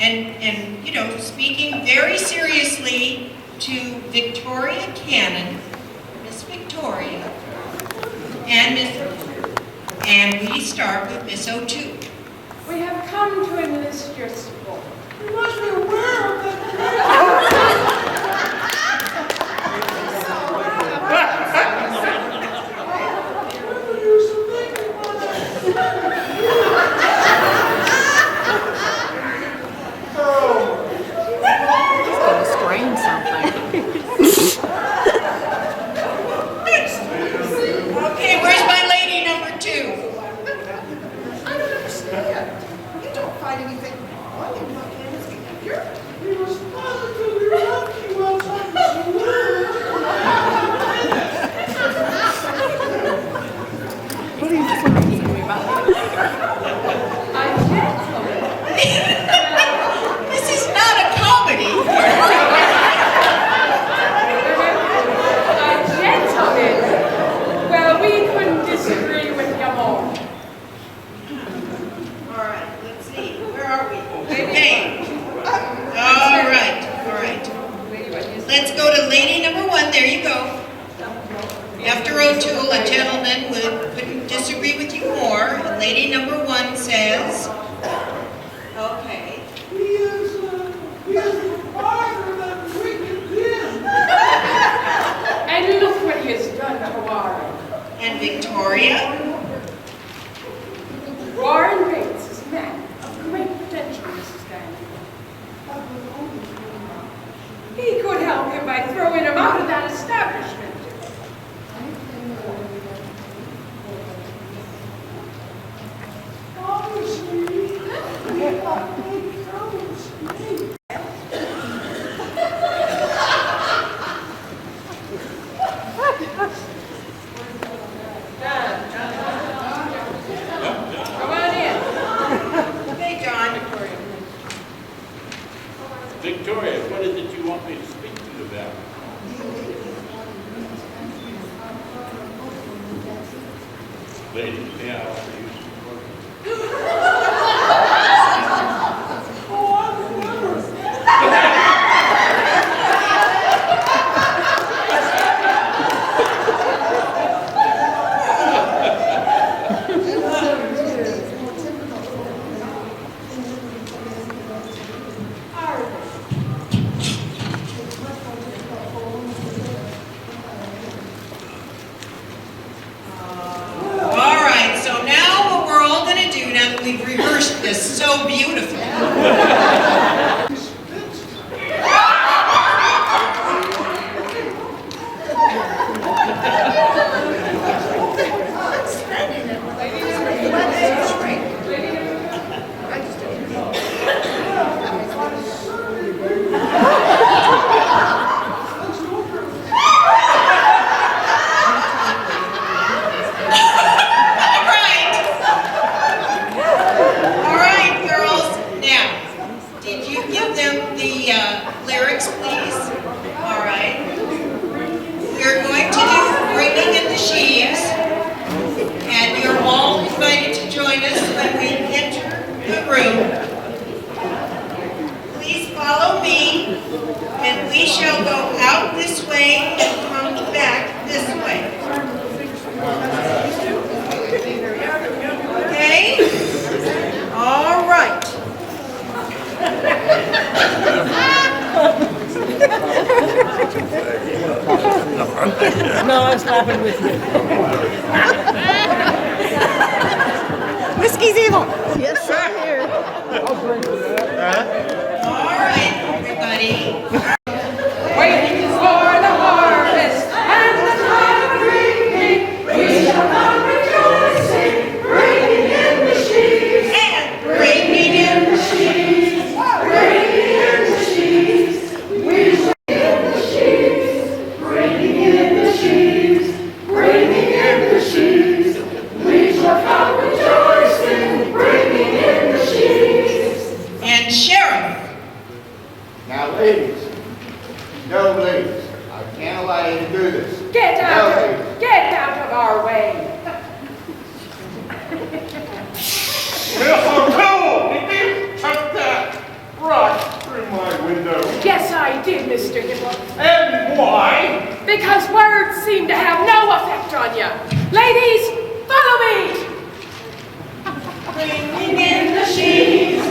and you know, speaking very seriously to Victoria Cannon, Miss Victoria, and we start with Miss O2. We have come to enlist your support. You must be aware of that. He's going to scream something. Okay, where's my lady number 2? I don't understand. You don't find anything wrong in my Candace's behavior. He was positively lucky while trying to What are you talking about? A gentleman. This is not a comedy. A gentleman. Well, we couldn't disagree with you more. All right, let's see. Where are we? Okay. All right. Let's go to lady number 1. There you go. After O'Toole, a gentleman wouldn't disagree with you more. And lady number 1 says, okay. He is farther than we can give. And look what he has done to Warren. And Victoria. Warren Bates is a man of great potential, Mrs. Daniel. He could help him by throwing him out of that establishment. Obviously, we have made troubles. Come on in. Hey, John. Victoria, what is it you want me to speak to you about? Lady, may I offer you some work? All right, so now what we're all going to do, now that we've rehearsed this so beautifully, all right, girls. Now, did you give them the lyrics, please? All right. We're going to do Ringing in the Sheaves, and you're all invited to join us when we enter the room. Please follow me, and we shall go out this way and come back this way. Okay? All right. No, I was laughing with you. Whiskey's evil. Yes, sir. Here. All right, everybody. Waiting for the harvest and the time of reaping, we shall come rejoicing, bringing in the sheaves, And bringing in the sheaves, bringing in the sheaves, we shall in the sheaves, bringing in the sheaves, bringing in the sheaves, we shall come rejoicing, bringing in the sheaves. and Sheriff. Now, ladies, no, ladies, I can't allow you to do this. Get No, out ladies. of, get out of our way. Well, cool! He did take that! Right! Mr. Hibble. And why? Because words seem to have no effect on you. Ladies, follow me! Bringing in the sheaves,